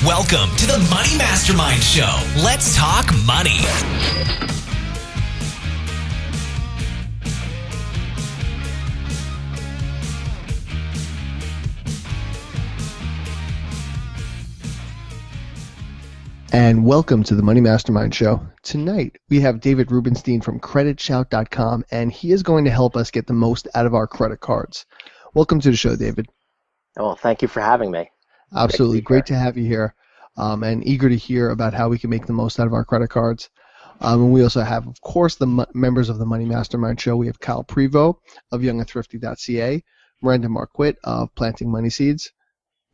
Welcome to the Money Mastermind Show. Let's talk money. And welcome to the Money Mastermind Show. Tonight, we have David Rubenstein from CreditShout.com, and he is going to help us get the most out of our credit cards. Welcome to the show, David. Oh, thank you for having me. Absolutely. Great to have you here, and eager to hear about how we can make the most out of our credit cards. And we also have, of course, the members of the Money Mastermind Show. We have Kyle Prevost of YoungandThrifty.ca, Miranda Marquette of Planting Money Seeds,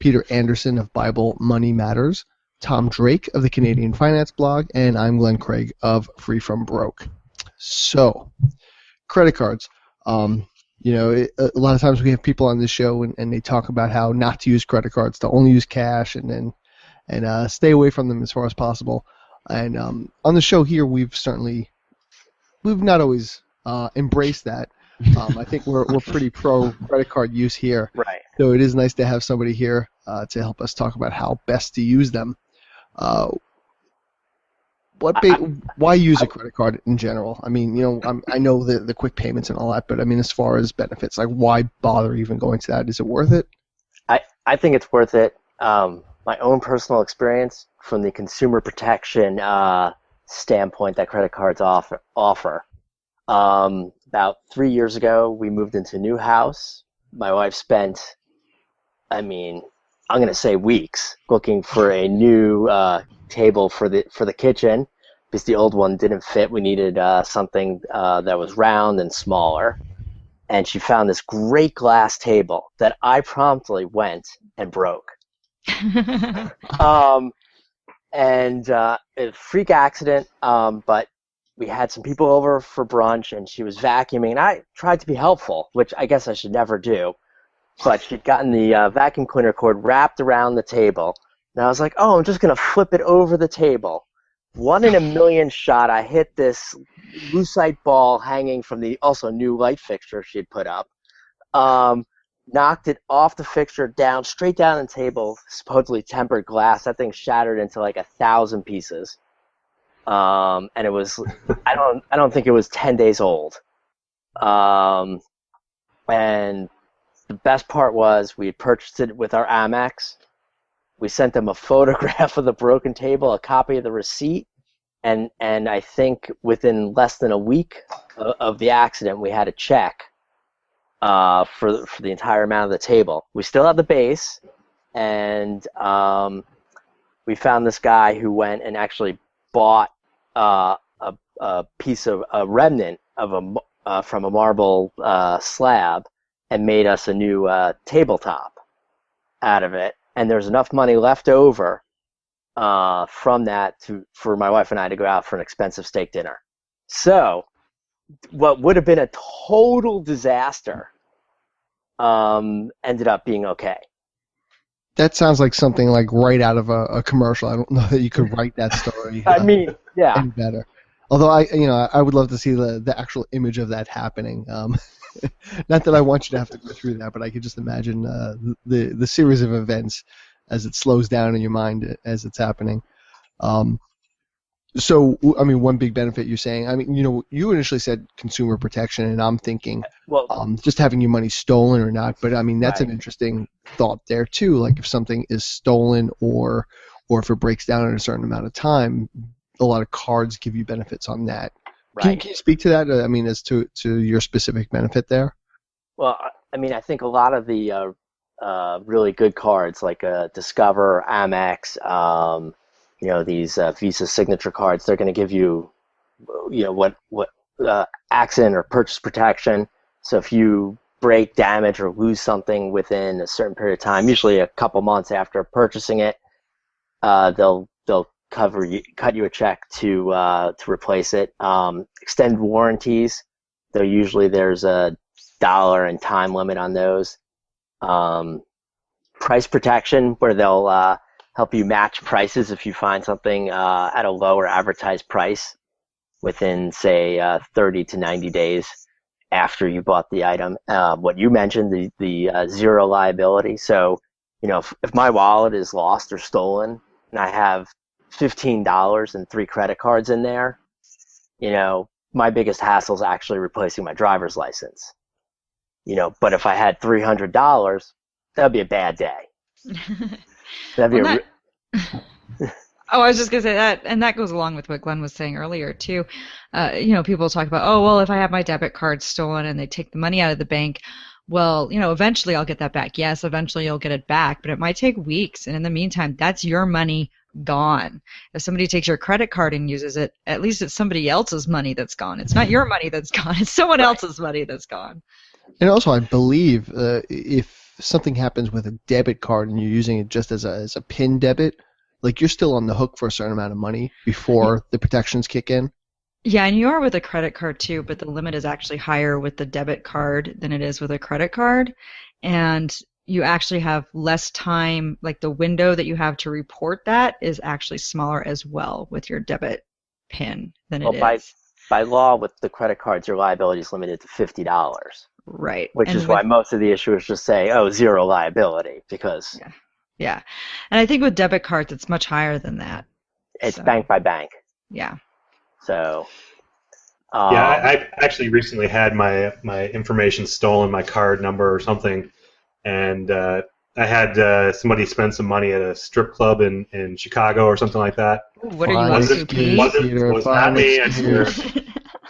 Peter Anderson of Bible Money Matters, Tom Drake of the Canadian Finance Blog, and I'm Glenn Craig of Free From Broke. So, credit cards. A lot of times we have people on this show and they talk about how not to use credit cards, to only use cash, and stay away from them as far as possible. And on the show here, we've not always embraced that. I think we're pretty pro credit card use here. Right. So it is nice to have somebody here to help us talk about how best to use them. Why use a credit card in general? I mean, I know the quick payments and all that, but I mean, as far as benefits, like why bother even going to that? Is it worth it? I think it's worth it. My own personal experience from the consumer protection standpoint that credit cards offer. About 3 years ago, we moved into a new house. My wife spent, I'm going to say weeks looking for a new table for the kitchen because the old one didn't fit. We needed something that was round and smaller. And she found this great glass table that I promptly went and broke. A freak accident, but we had some people over for brunch and she was vacuuming. And I tried to be helpful, which I guess I should never do. But she'd gotten the vacuum cleaner cord wrapped around the table. And I was like, I'm just going to flip it over the table. 1 in a million shot, I hit this lucite ball hanging from the also new light fixture she'd put up. Knocked it off the fixture straight down the table, supposedly tempered glass. That thing shattered into like 1,000 pieces. And it was, I don't think it was 10 days old. And the best part was we had purchased it with our Amex. We sent them a photograph of the broken table, a copy of the receipt, and I think within less than a week of the accident, we had a check for the entire amount of the table. We still have the base, and we found this guy who went and actually bought a piece of a remnant of from a marble slab and made us a new tabletop out of it. And there's enough money left over from that for my wife and I to go out for an expensive steak dinner. So what would have been a total disaster ended up being okay. That sounds like something like right out of a commercial. I don't know that you could write that story. Yeah. Any better. Although I would love to see the actual image of that happening. Not that I want you to have to go through that, but I could just imagine the series of events as it slows down in your mind as it's happening. So, one big benefit you're saying, you initially said consumer protection, and I'm thinking just having your money stolen or not. But, that's an interesting thought there, too. Like if something is stolen or if it breaks down in a certain amount of time, a lot of cards give you benefits on that. Right. Can you speak to that? As to your specific benefit there? Well, I think a lot of the really good cards like Discover, Amex, these Visa signature cards, they're going to give you, what accident or purchase protection. So if you break, damage, or lose something within a certain period of time, usually a couple months after purchasing it, they'll cut you a check to replace it. Extended warranties, though usually there's a $1 and time limit on those. Price protection, where they'll help you match prices if you find something at a lower advertised price within, say, 30 to 90 days after you bought the item. What you mentioned, the zero liability. So, if my wallet is lost or stolen, and I have $15 and 3 credit cards in there, my biggest hassle is actually replacing my driver's license. But if I had $300, that'd be a bad day. That'd be Oh, I was just going to say that, and that goes along with what Glenn was saying earlier, too. People talk about, oh, well, if I have my debit card stolen and they take the money out of the bank, well, eventually I'll get that back. Yes, eventually you'll get it back, but it might take weeks. And in the meantime, that's your money gone. If somebody takes your credit card and uses it, at least it's somebody else's money that's gone. It's not your money that's gone. It's someone else's money that's gone. And also, I believe if something happens with a debit card and you're using it just as a PIN debit, like you're still on the hook for a certain amount of money before the protections kick in. Yeah, and you are with a credit card too, but the limit is actually higher with the debit card than it is with a credit card. And you actually have less time, like the window that you have to report that is actually smaller as well with your debit PIN than it is. By law, with the credit cards, your liability is limited to $50. Right. Which is why most of the issuers just say, oh, zero liability, because... Yeah. And I think with debit cards, it's much higher than that. It's bank by bank. Yeah. So... I actually recently had my information stolen, my card number or something, and I had somebody spend some money at a strip club in Chicago or something like that. Ooh, what are you on, Pete? Was not me, I swear.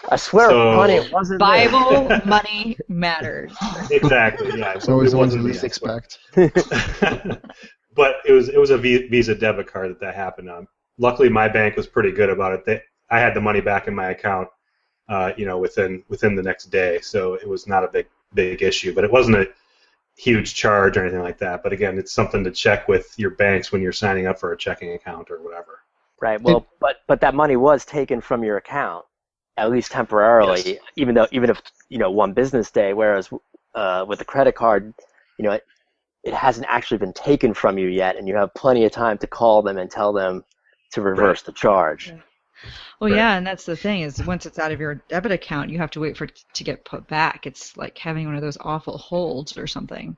I swear, honey, it wasn't Bible money matters. Exactly, yeah. It's always the ones you least expect. But it was a Visa debit card that happened on. Luckily, my bank was pretty good about it. I had the money back in my account, within the next day, so it was not a big issue. But it wasn't a huge charge or anything like that. But again, it's something to check with your banks when you're signing up for a checking account or whatever. Right. Well, but that money was taken from your account, at least temporarily. Yes. Even if one business day. Whereas with the credit card, it hasn't actually been taken from you yet, and you have plenty of time to call them and tell them to reverse the charge. Yeah. Well, yeah, and that's the thing is once it's out of your debit account, you have to wait for it to get put back. It's like having one of those awful holds or something.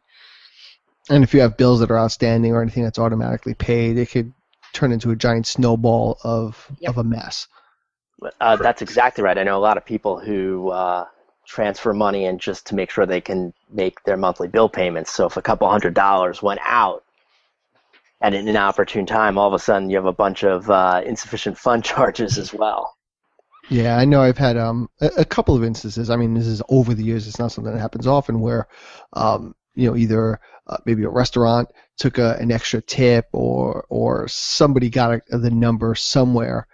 And if you have bills that are outstanding or anything that's automatically paid, it could turn into a giant snowball of a mess. That's exactly right. I know a lot of people who transfer money in just to make sure they can make their monthly bill payments. So if a couple $100 went out at an inopportune time, all of a sudden you have a bunch of insufficient fund charges as well. Yeah, I know I've had a couple of instances. I mean, this is over the years. It's not something that happens often where, either maybe a restaurant took an extra tip or somebody got the number somewhere.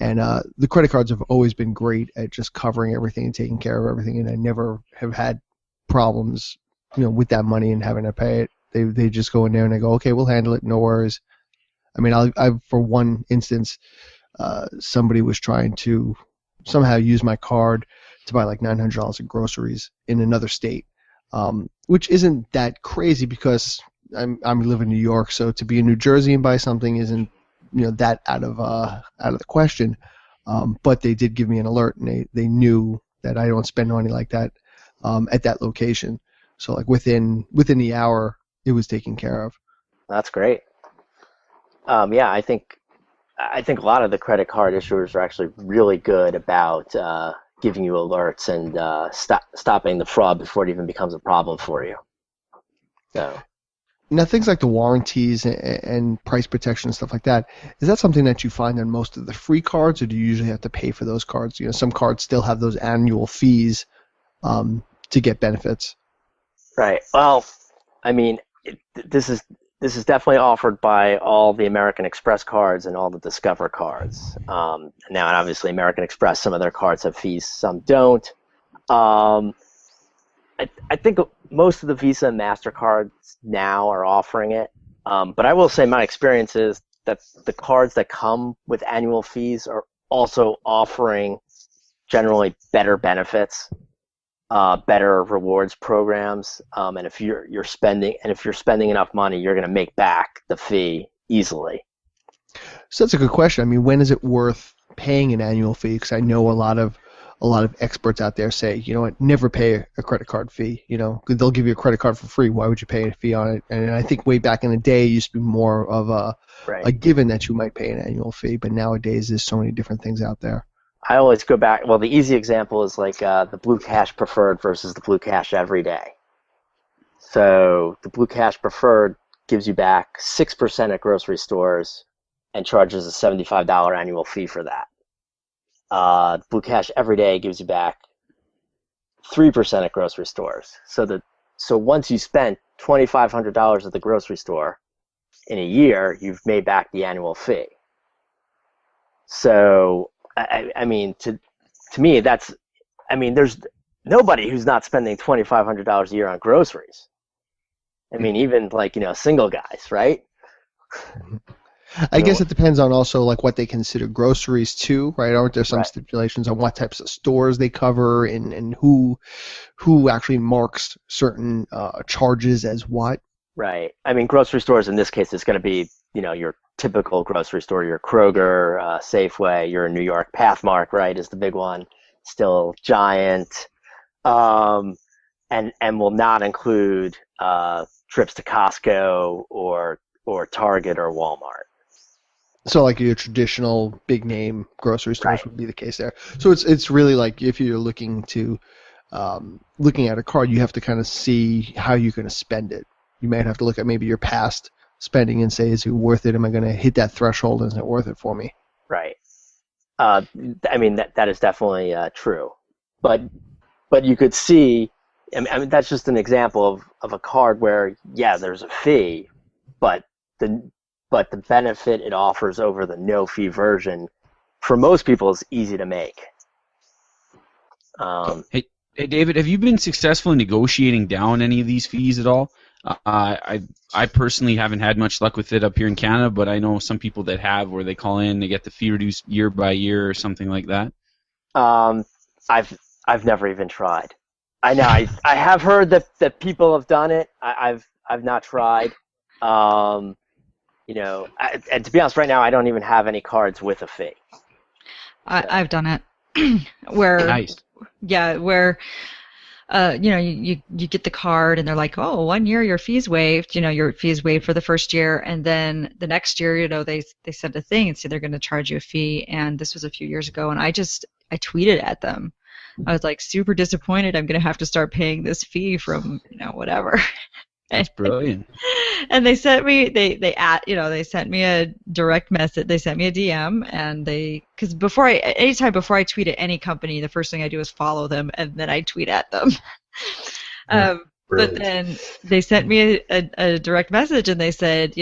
And the credit cards have always been great at just covering everything and taking care of everything. And I never have had problems, with that money and having to pay it. They just go in there and they go, okay, we'll handle it, no worries. I mean, I for one instance, somebody was trying to somehow use my card to buy like $900 of groceries in another state, which isn't that crazy because I'm living in New York, so to be in New Jersey and buy something isn't that out of the question. But they did give me an alert, and they knew that I don't spend money like that at that location. So like within the hour, it was taken care of. That's great. I think a lot of the credit card issuers are actually really good about giving you alerts and stopping the fraud before it even becomes a problem for you. So. Now, things like the warranties and price protection and stuff like that, is that something that you find on most of the free cards, or do you usually have to pay for those cards? Some cards still have those annual fees to get benefits. Right. Well, I mean, this is definitely offered by all the American Express cards and all the Discover cards. Now, and obviously, American Express, some of their cards have fees, some don't. I think most of the Visa and MasterCards now are offering it. But I will say my experience is that the cards that come with annual fees are also offering generally better benefits, better rewards programs. And if you're spending enough money, you're going to make back the fee easily. So that's a good question. I mean, when is it worth paying an annual fee? Because I know a lot of a lot of experts out there say, you know what, never pay a credit card fee. You know, they'll give you a credit card for free. Why would you pay a fee on it? And I think way back in the day, it used to be more of a given that you might pay an annual fee. But nowadays, there's so many different things out there. I always go back. Well, the easy example is like the Blue Cash Preferred versus the Blue Cash Everyday. So the Blue Cash Preferred gives you back 6% at grocery stores and charges a $75 annual fee for that. Blue Cash Everyday gives you back 3% at grocery stores. So once you spent $2,500 at the grocery store in a year, you've made back the annual fee. So I mean, to me, there's nobody who's not spending $2,500 a year on groceries. I mean, even like, single guys, right? I guess it depends on also like what they consider groceries too, right? Aren't there some stipulations on what types of stores they cover and who actually marks certain charges as what? Right. I mean, grocery stores in this case is going to be, your typical grocery store, your Kroger, Safeway, your New York Pathmark, right, is the big one. Still Giant, and will not include trips to Costco or Target or Walmart. So like your traditional big name grocery stores would be the case there. So it's really like if you're looking at a card, you have to kind of see how you're going to spend it. You might have to look at maybe your past spending and say, is it worth it? Am I going to hit that threshold? Is it worth it for me? Right. I mean that is definitely true, but you could see. I mean that's just an example of a card where there's a fee, but the benefit it offers over the no fee version for most people is easy to make. Hey David, have you been successful in negotiating down any of these fees at all? I personally haven't had much luck with it up here in Canada, but I know some people that have, where they call in, they get the fee reduced year by year or something like that. I've never even tried. I know I have heard that people have done it. I've not tried. And to be honest, right now I don't even have any cards with a fee. I've done it. Where nice. Yeah, where you get the card and they're like, oh, 1 year your fees waived. Your fees waived for the first year, and then the next year, they sent a thing and said they're going to charge you a fee. And this was a few years ago, and I tweeted at them. I was like, super disappointed. I'm going to have to start paying this fee from whatever. That's brilliant. And they sent me they sent me a direct message. They sent me a DM, and because anytime before I tweet at any company, the first thing I do is follow them, and then I tweet at them. But then they sent me a direct message, and they said,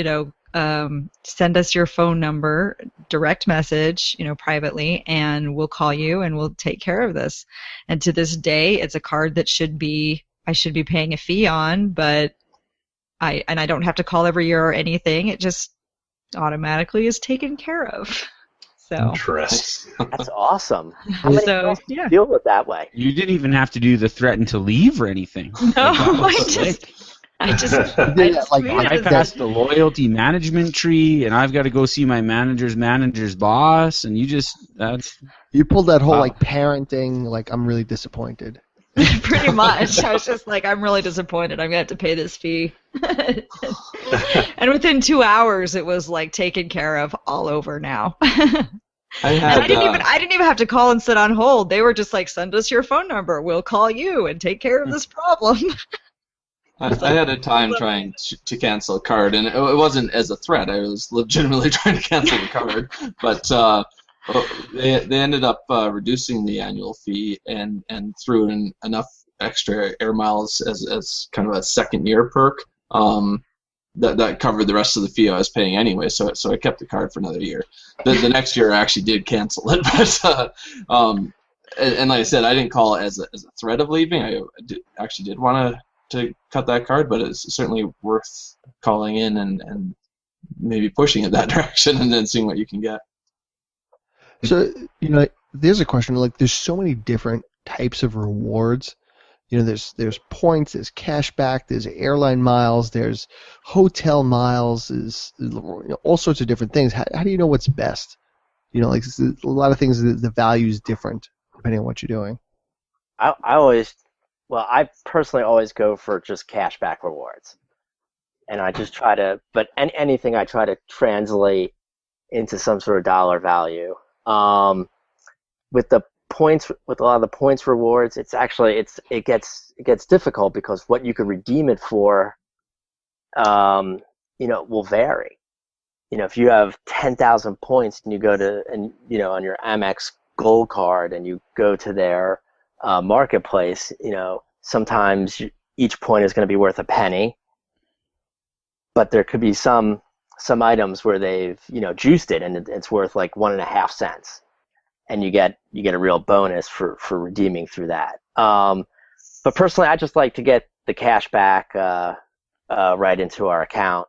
send us your phone number, direct message, privately, and we'll call you and we'll take care of this. And to this day, it's a card that I should be paying a fee on, but I don't have to call every year or anything. It just automatically is taken care of. So Interesting. That's awesome. How many people deal with that way? You didn't even have to do the threaten to leave or anything. No, I passed the loyalty management tree, and I've got to go see my manager's boss, and you pulled that whole parenting, I'm really disappointed. Pretty much. I was just like, I'm really disappointed. I'm going to have to pay this fee. And within 2 hours, it was taken care of all over now. I didn't even have to call and sit on hold. They were just like, send us your phone number. We'll call you and take care of this problem. I had a time trying to cancel a card, and it wasn't as a threat. I was legitimately trying to cancel the card, but they ended up reducing the annual fee and threw in enough extra air miles as kind of a second-year perk that covered the rest of the fee I was paying anyway. So I kept the card for another year. The next year I actually did cancel it, but and like I said, I didn't call it as a threat of leaving. I actually did want to cut that card, but it's certainly worth calling in and maybe pushing it that direction and then seeing what you can get. So, there's a question, there's so many different types of rewards. There's points, there's cash back, there's airline miles, there's hotel miles, there's all sorts of different things. How do you know what's best? A lot of things, the value is different. depending on what you're doing. I personally always go for just cashback rewards. And I just try to, but anything I try to translate into some sort of dollar value. With the points, with a lot of the points rewards, it gets difficult because what you could redeem it for, will vary. If you have 10,000 points and you go to, on your Amex Gold card and you go to their marketplace, sometimes each point is going to be worth a penny, but there could be some items where they've, juiced it and it's worth like 1.5 cents, and you get a real bonus for redeeming through that. But personally, I just like to get the cash back right into our account.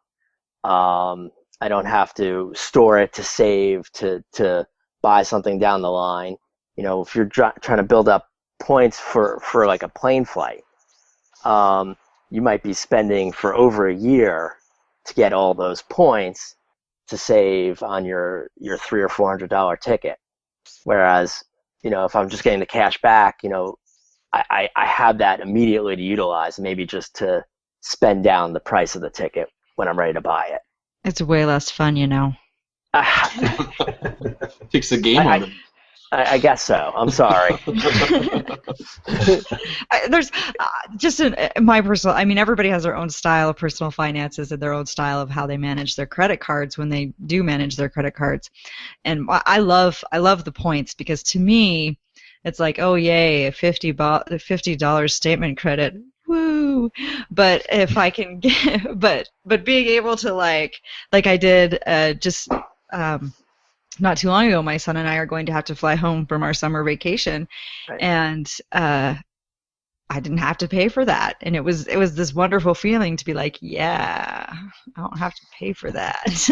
I don't have to store it to save to buy something down the line. If you're trying to build up points for like a plane flight, you might be spending for over a year to get all those points to save on your $300 or $400 ticket. Whereas, if I'm just getting the cash back, I have that immediately to utilize, maybe just to spend down the price of the ticket when I'm ready to buy it. It's way less fun, Takes the game out of it. I guess so. I'm sorry. There's just in my personal, everybody has their own style of personal finances and their own style of how they manage their credit cards when they do manage their credit cards. And I love the points, because to me, it's like, oh yay, $50 statement credit. Woo! But if I can get, but being able to like I did not too long ago, my son and I are going to have to fly home from our summer vacation, right. And I didn't have to pay for that, and it was this wonderful feeling to be like, yeah, I don't have to pay for that.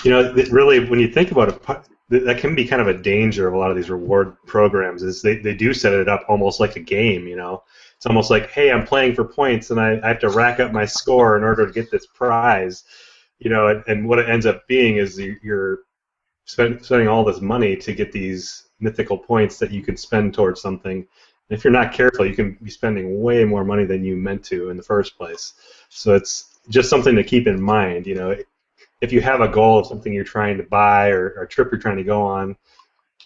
Really, when you think about it, that can be kind of a danger of a lot of these reward programs. Is they do set it up almost like a game. It's almost like, hey, I'm playing for points, and I have to rack up my score in order to get this prize. And what it ends up being is you're spending all this money to get these mythical points that you could spend towards something. And if you're not careful, you can be spending way more money than you meant to in the first place. So it's just something to keep in mind. If you have a goal of something you're trying to buy or a trip you're trying to go on,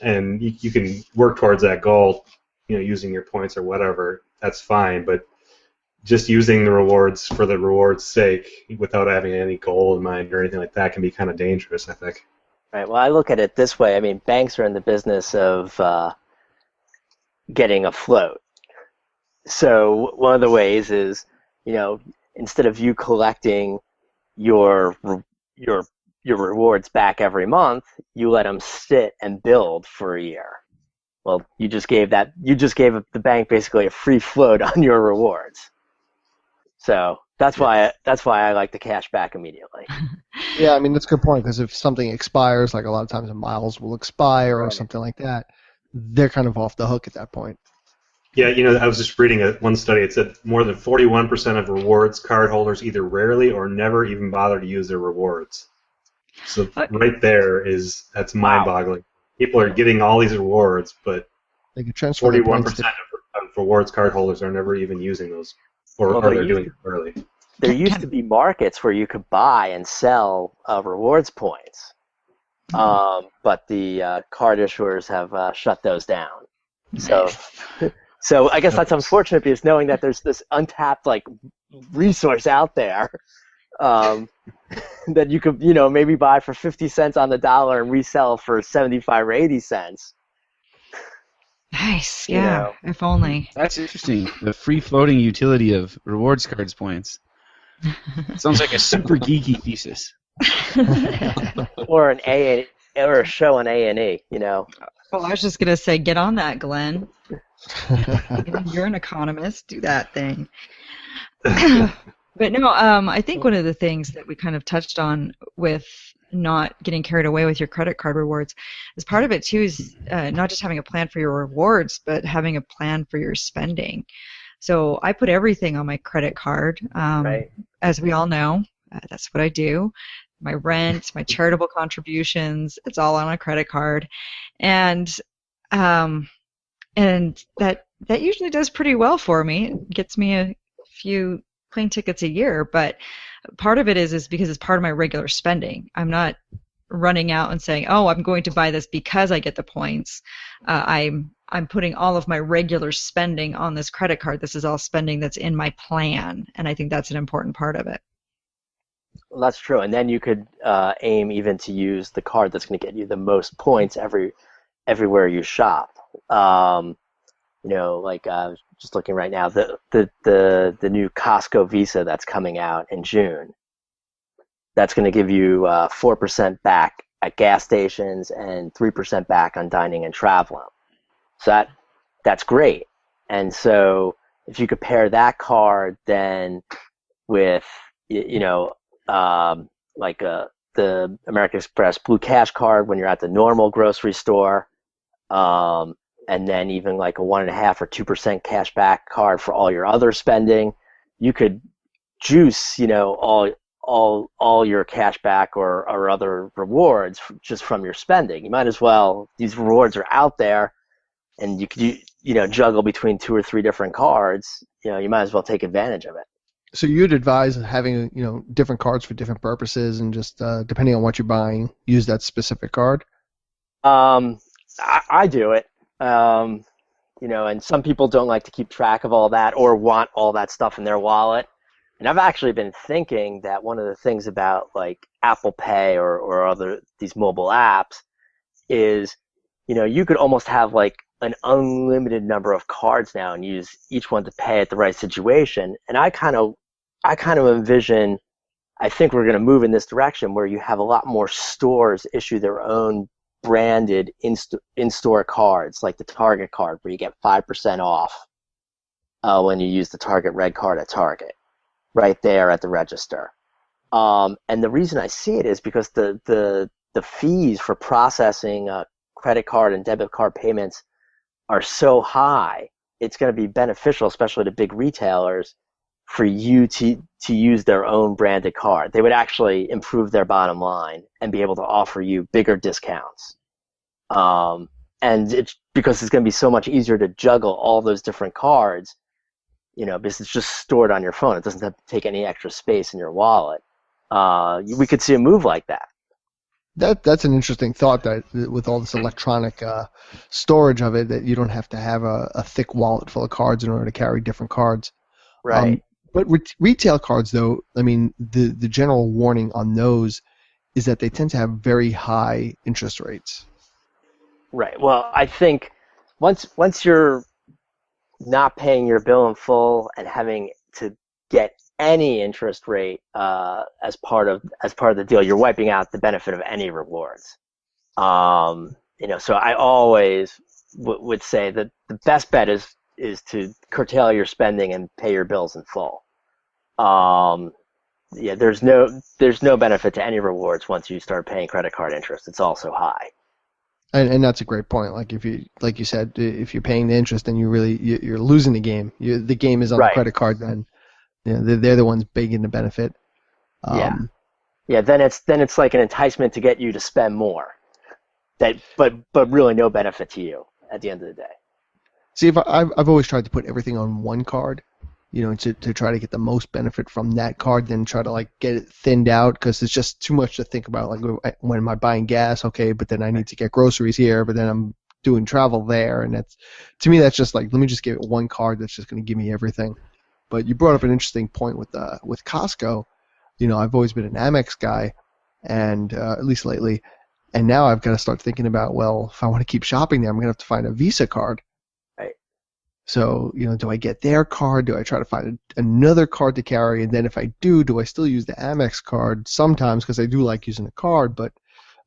and you can work towards that goal, using your points or whatever, that's fine. But just using the rewards for the reward's sake without having any goal in mind or anything like that can be kind of dangerous, I think. Right. Well, I look at it this way. Banks are in the business of getting afloat. So one of the ways is, instead of you collecting your rewards back every month, you let them sit and build for a year. Well, you just gave the bank basically a free float on your rewards. So that's why I like the cash back immediately. Yeah, that's a good point, because if something expires, like a lot of times the miles will expire or right. something like that, they're kind of off the hook at that point. Yeah, I was just reading one study. It said more than 41% of rewards card holders either rarely or never even bother to use their rewards. So right there that's mind-boggling. People are getting all these rewards, but they can transfer 41% of rewards card holders are never even using those, or they're doing it early. There used to be markets where you could buy and sell rewards points, but the card issuers have shut those down. So I guess that's unfortunate, because knowing that there's this untapped resource out there that you could maybe buy for 50 cents on the dollar and resell for 75 or 80 cents. Nice, yeah. If only. That's interesting. The free floating utility of rewards cards points. Sounds like a super geeky thesis. Or a show on A&E, Well, I was just gonna say, get on that, Glenn. You're an economist. Do that thing. But no, I think one of the things that we kind of touched on with not getting carried away with your credit card rewards is part of it too, is not just having a plan for your rewards, but having a plan for your spending. So I put everything on my credit card. Right. As we all know, that's what I do. My rent, my charitable contributions, it's all on a credit card. And and that usually does pretty well for me. It gets me a few plane tickets a year, but part of it is because it's part of my regular spending. I'm not running out and saying, "Oh, I'm going to buy this because I get the points." I'm putting all of my regular spending on this credit card. This is all spending that's in my plan, and I think that's an important part of it. Well, that's true. And then you could aim even to use the card that's going to get you the most points everywhere you shop. Like just looking right now, the new Costco Visa that's coming out in June. That's going to give you 4% back at gas stations and 3% back on dining and traveling. So that's great. And so if you compare that card then with the American Express Blue Cash card when you're at the normal grocery store, and then even like a 1.5 or 2% cash back card for all your other spending, you could juice all your cash back or other rewards just from your spending. You might as well, these rewards are out there, and you could juggle between 2 or 3 different cards. You might as well take advantage of it. So you'd advise having different cards for different purposes, and just depending on what you're buying, use that specific card. I do it. And some people don't like to keep track of all that or want all that stuff in their wallet. And I've actually been thinking that one of the things about like Apple Pay or other these mobile apps is, you could almost have like an unlimited number of cards now and use each one to pay at the right situation. And I kind of envision, I think we're going to move in this direction where you have a lot more stores issue their own branded in-store cards, like the Target card where you get 5% off when you use the Target Red card at Target, right there at the register. And the reason I see it is because the fees for processing credit card and debit card payments are so high, it's going to be beneficial, especially to big retailers, for you to use their own branded card. They would actually improve their bottom line and be able to offer you bigger discounts. And it's because it's going to be so much easier to juggle all those different cards, because it's just stored on your phone. It doesn't have to take any extra space in your wallet. We could see a move like that. That's an interesting thought, that with all this electronic storage of it, that you don't have to have a thick wallet full of cards in order to carry different cards. Right. But retail cards, though, I mean, the general warning on those is that they tend to have very high interest rates. Right. Well, I think once you're not paying your bill in full and having to get any interest rate as part of the deal, you're wiping out the benefit of any rewards. So I always would say that the best bet is to curtail your spending and pay your bills in full. There's no benefit to any rewards once you start paying credit card interest. It's all so high. And that's a great point. Like like you said, if you're paying the interest, then you're losing the game. The game is on the credit card. Then they're the ones begging the benefit. Then it's like an enticement to get you to spend more. But really no benefit to you at the end of the day. See, I've always tried to put everything on one card, to try to get the most benefit from that card, then try to like get it thinned out, because it's just too much to think about. Like, when am I buying gas? Okay, but then I need to get groceries here, but then I'm doing travel there, and to me that's just like, let me just give it one card that's just going to give me everything. But you brought up an interesting point with Costco. I've always been an Amex guy, and at least lately, and now I've got to start thinking about, well, if I want to keep shopping there, I'm going to have to find a Visa card. Right. So, do I get their card? Do I try to find another card to carry? And then if I do I still use the Amex card sometimes, because I do like using the card, but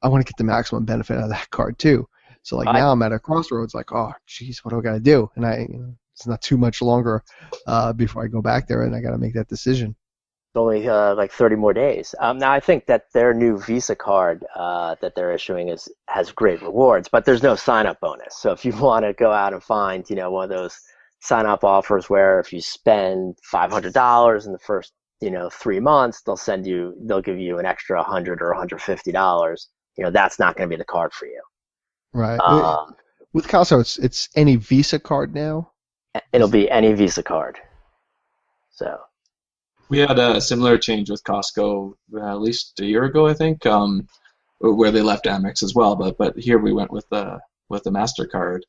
I want to get the maximum benefit out of that card too. So now I'm at a crossroads, like, oh, geez, what do I got to do? And it's not too much longer before I go back there, and I got to make that decision. It's only like 30 more days. Now I think that their new Visa card that they're issuing has great rewards, but there's no sign-up bonus. So if you want to go out and find, one of those sign-up offers where if you spend $500 in the first, 3 months, they'll give you an extra $100 or $150. That's not going to be the card for you. Right. With Costco, it's any Visa card now. It'll be any Visa card. So We had a similar change with Costco at least a year ago, I think, where they left Amex as well. But here we went with the MasterCard,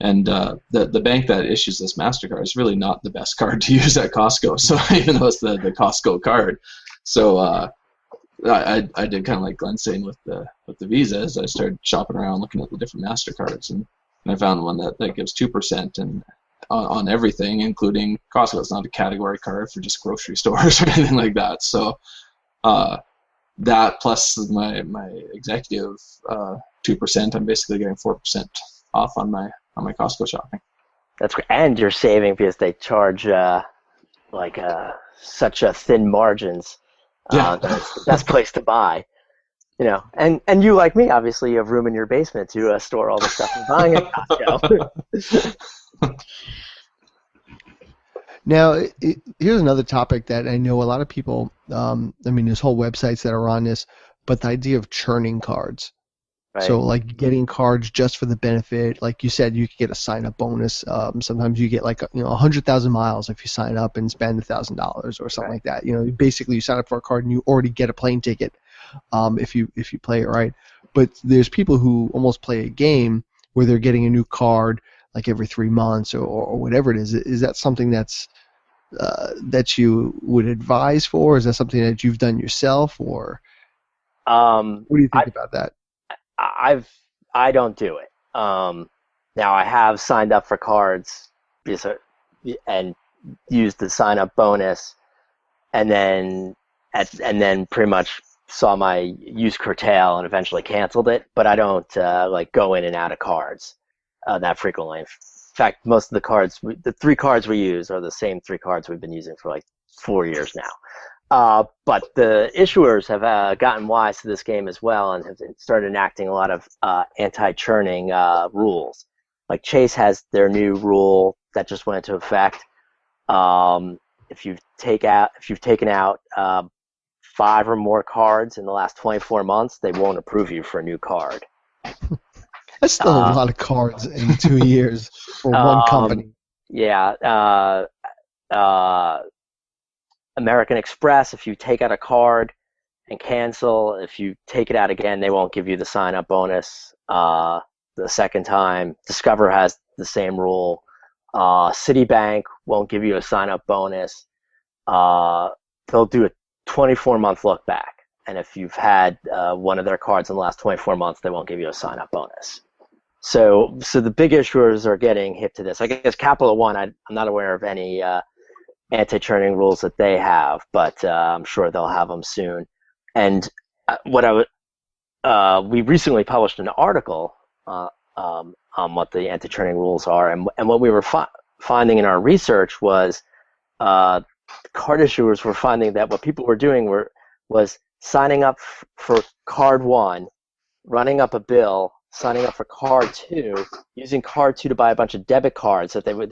and the bank that issues this MasterCard is really not the best card to use at Costco. So even though it's the Costco card, so I did kind of like Glenn saying with the Visa, as I started shopping around looking at the different MasterCards, and I found one that gives 2% and on everything, including Costco. It's not a category card for just grocery stores or anything like that. So that plus my executive 2%, I'm basically getting 4% off on my Costco shopping. that's great, and you're saving because they charge such a thin margins. Yeah. That's the best place to buy. And you, like me, obviously you have room in your basement to store all the stuff you're buying at Costco. Now, here's another topic that I know a lot of people, there's whole websites that are on this, but the idea of churning cards. Right. So, like, getting cards just for the benefit, like you said, you could get a sign-up bonus. Sometimes you get, 100,000 miles if you sign up and spend $1,000 or something like that. Basically you sign up for a card and you already get a plane ticket if you play it right. But there's people who almost play a game where they're getting a new card like every 3 months or whatever it is. Is that something that you would advise for? Is that something that you've done yourself, or what do you think about that? I don't do it. Now I have signed up for cards and used the sign up bonus, and then pretty much saw my use curtail and eventually canceled it. But I don't go in and out of cards that frequently. In fact, most of the 3 cards we use are the same 3 cards we've been using for 4 years now. But the issuers have gotten wise to this game as well and have started enacting a lot of anti-churning rules. Like Chase has their new rule that just went into effect. If you've taken out 5 or more cards in the last 24 months, they won't approve you for a new card. That's still a lot of cards in 2 years for one company. Yeah. American Express, if you take out a card and cancel, if you take it out again, they won't give you the sign-up bonus the second time. Discover has the same rule. Citibank won't give you a sign-up bonus. They'll do a 24-month look back. And if you've had one of their cards in the last 24 months, they won't give you a sign-up bonus. So the big issuers are getting hip to this. I guess Capital One, I'm not aware of any anti-churning rules that they have, but I'm sure they'll have them soon. And we recently published an article on what the anti-churning rules are, and what we were finding in our research was card issuers were finding that what people were doing was signing up for card 1, running up a bill, signing up for card 2, using card 2 to buy a bunch of debit cards that they would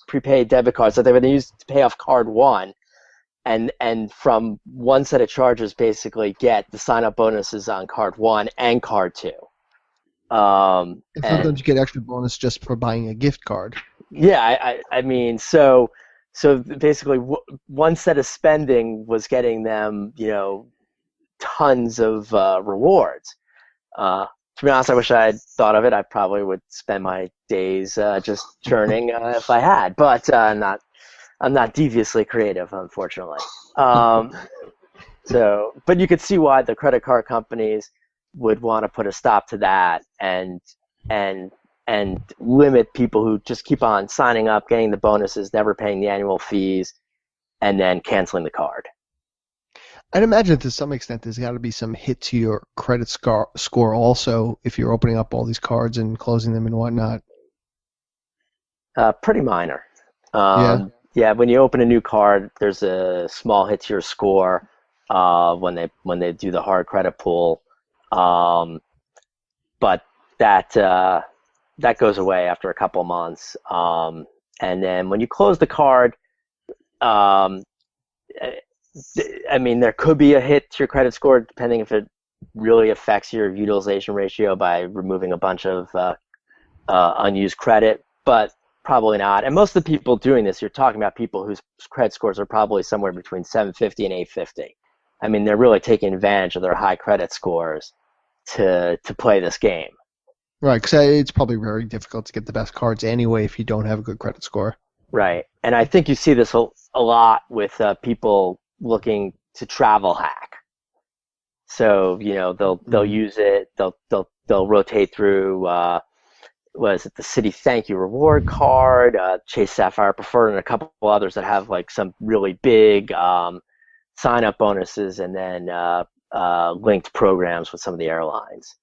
prepaid debit cards that they would use to pay off card 1, and from one set of charges basically get the sign-up bonuses on card 1 and card 2. And sometimes you get extra bonus just for buying a gift card. Yeah, I mean, so basically one set of spending was getting them, tons of rewards. To be honest, I wish I had thought of it. I probably would spend my days just churning if I had, but I'm not deviously creative, unfortunately. But you could see why the credit card companies would want to put a stop to that and limit people who just keep on signing up, getting the bonuses, never paying the annual fees, and then canceling the card. I'd imagine to some extent there's got to be some hit to your credit score also if you're opening up all these cards and closing them and whatnot. Pretty minor. Yeah, when you open a new card, there's a small hit to your score when they do the hard credit pull, but that goes away after a couple months. And then when you close the card, there could be a hit to your credit score depending if it really affects your utilization ratio by removing a bunch of unused credit, but probably not. And most of the people doing this, you're talking about people whose credit scores are probably somewhere between 750 and 850. I mean, they're really taking advantage of their high credit scores to play this game. Right, because it's probably very difficult to get the best cards anyway if you don't have a good credit score. Right, and I think you see this a lot with people looking to travel hack. So they'll use it. They'll rotate through. Was it the City Thank You Reward card, Chase Sapphire Preferred, and a couple others that have like some really big sign-up bonuses, and then linked programs with some of the airlines.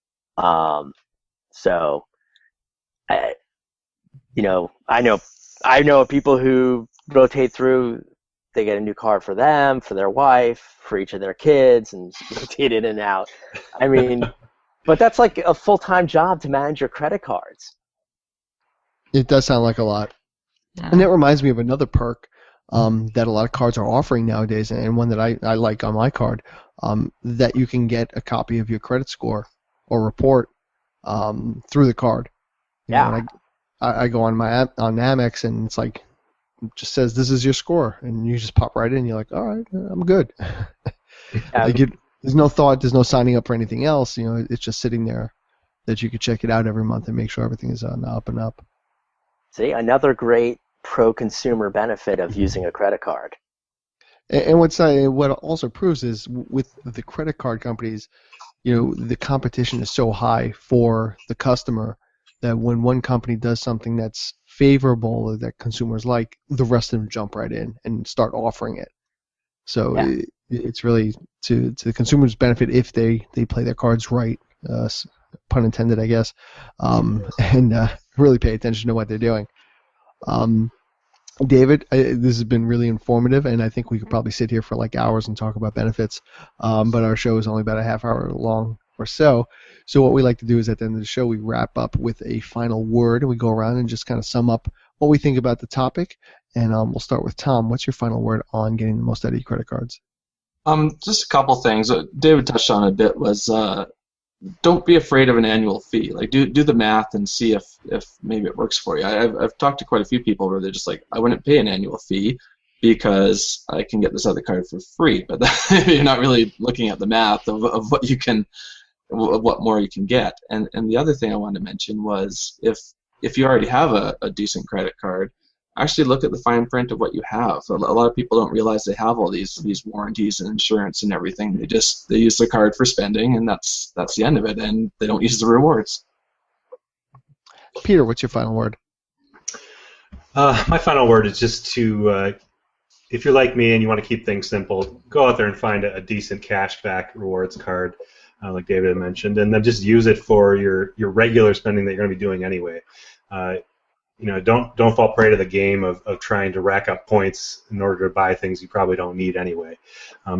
So, I know of people who rotate through. They get a new card for them, for their wife, for each of their kids, and rotate in and out. I mean, but that's like a full-time job to manage your credit cards. It does sound like a lot. Yeah. And that reminds me of another perk that a lot of cards are offering nowadays, and one that I like on my card, that you can get a copy of your credit score or report through the card. I go on on Amex, and it's like, it just says this is your score, and you just pop right in. You're like, all right, I'm good. There's no thought, there's no signing up for anything else. It's just sitting there that you could check it out every month and make sure everything is on the up and up. See, another great pro-consumer benefit of using a credit card. And what also proves is with the credit card companies, the competition is so high for the customer that when one company does something that's favorable or that consumers like, the rest of them jump right in and start offering it. So it's really to the consumer's benefit if they play their cards right, pun intended, I guess, and really pay attention to what they're doing. David, this has been really informative, and I think we could probably sit here for like hours and talk about benefits, but our show is only about a half hour long or so. So what we like to do is at the end of the show, we wrap up with a final word, and we go around and just kind of sum up what we think about the topic. And we'll start with Tom. What's your final word on getting the most out of your credit cards? Just a couple things. David touched on a bit was don't be afraid of an annual fee. Like do the math and see if maybe it works for you. I've talked to quite a few people where they're just like, I wouldn't pay an annual fee because I can get this other card for free. But you're not really looking at the math of what more you can get. And the other thing I wanted to mention was if you already have a decent credit card, actually look at the fine print of what you have. A lot of people don't realize they have all these warranties and insurance and everything. They use the card for spending, and that's the end of it, and they don't use the rewards. Peter, what's your final word? My final word is just to, if you're like me and you want to keep things simple, go out there and find a decent cashback rewards card, like David had mentioned, and then just use it for your regular spending that you're going to be doing anyway. Don't fall prey to the game of trying to rack up points in order to buy things you probably don't need anyway.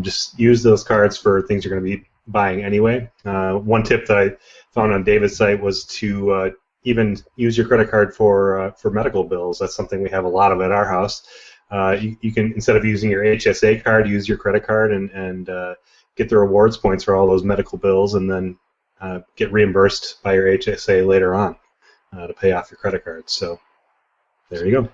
Just use those cards for things you're going to be buying anyway. One tip that I found on David's site was to even use your credit card for medical bills. That's something we have a lot of at our house. You can, instead of using your HSA card, use your credit card and get the rewards points for all those medical bills, and then get reimbursed by your HSA later on to pay off your credit card. So there you go.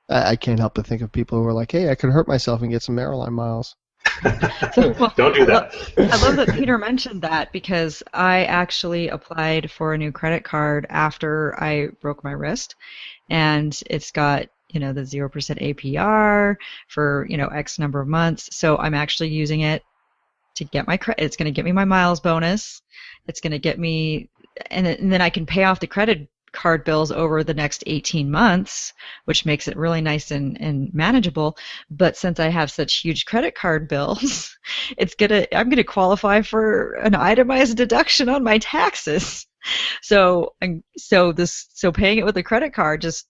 I can't help but think of people who are like, hey, I could hurt myself and get some airline miles. Don't do that. I love that Peter mentioned that, because I actually applied for a new credit card after I broke my wrist, and it's got the 0% APR for X number of months. So I'm actually using it to get my credit. It's going to get me my miles bonus. It's going to get me, and then I can pay off the credit card bills over the next 18 months, which makes it really nice and manageable. But since I have such huge credit card bills, I'm gonna qualify for an itemized deduction on my taxes. So paying it with a credit card, just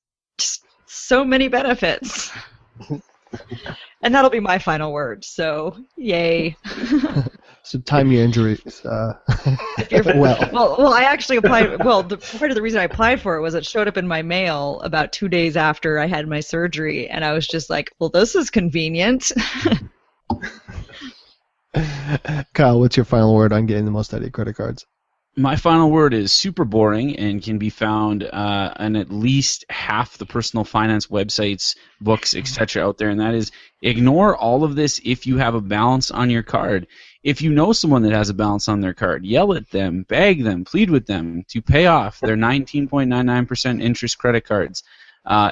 so many benefits. And that'll be my final word. So yay. So time your injuries. Well, I actually applied. Well, part of the reason I applied for it was it showed up in my mail about 2 days after I had my surgery, and I was just like, well, this is convenient. Kyle, what's your final word on getting the most out of your credit cards? My final word is super boring and can be found on at least half the personal finance websites, books, etc. out there, and that is ignore all of this if you have a balance on your card. If you know someone that has a balance on their card, yell at them, beg them, plead with them to pay off their 19.99% interest credit cards.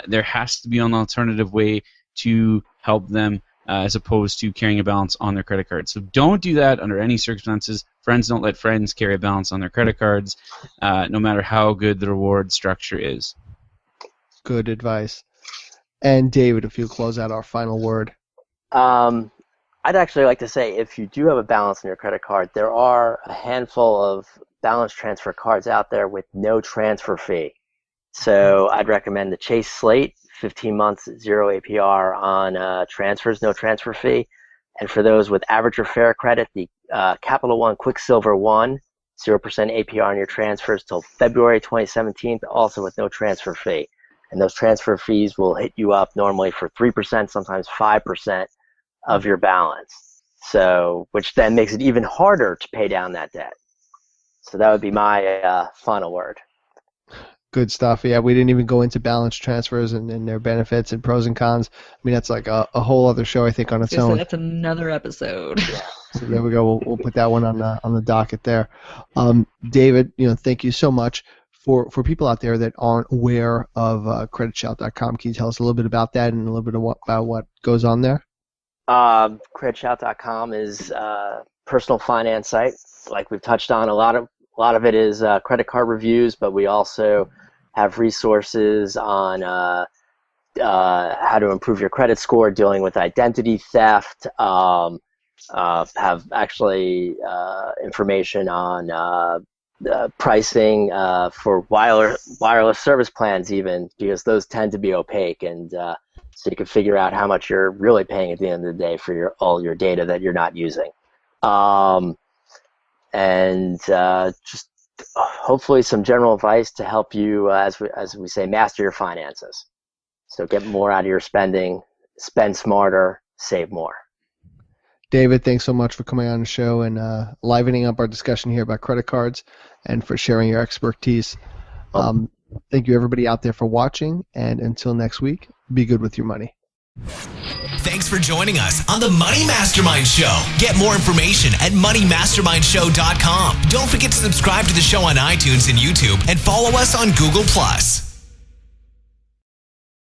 There has to be an alternative way to help them as opposed to carrying a balance on their credit card. So don't do that under any circumstances. Friends don't let friends carry a balance on their credit cards, no matter how good the reward structure is. Good advice. And David, if you'll close out our final word. I'd actually like to say if you do have a balance on your credit card, there are a handful of balance transfer cards out there with no transfer fee. So I'd recommend the Chase Slate, 15 months, 0 APR on transfers, no transfer fee. And for those with average or fair credit, the Capital One Quicksilver One, 0% APR on your transfers till February 2017, also with no transfer fee. And those transfer fees will hit you up normally for 3%, sometimes 5% of your balance. So, which then makes it even harder to pay down that debt. So that would be my final word. Good stuff. Yeah, we didn't even go into balance transfers and their benefits and pros and cons. I mean, that's like a whole other show, I think, on its own. That's another episode. So there we go. We'll put that one on the docket there. David, thank you so much. For people out there that aren't aware of creditshout.com, can you tell us a little bit about that and a little bit about what goes on there? Creditshout.com is a personal finance site. Like we've touched on, a lot of it is credit card reviews, but we also have resources on how to improve your credit score, dealing with identity theft, have actually information on pricing for wireless service plans even, because those tend to be opaque, and so you can figure out how much you're really paying at the end of the day for all your data that you're not using. And just hopefully some general advice to help you, as we say, master your finances. So get more out of your spending, spend smarter, save more. David, thanks so much for coming on the show and livening up our discussion here about credit cards and for sharing your expertise. Thank you, everybody out there, for watching. And until next week, be good with your money. Thanks for joining us on the Money Mastermind Show. Get more information at moneymastermindshow.com. Don't forget to subscribe to the show on iTunes and YouTube and follow us on Google+.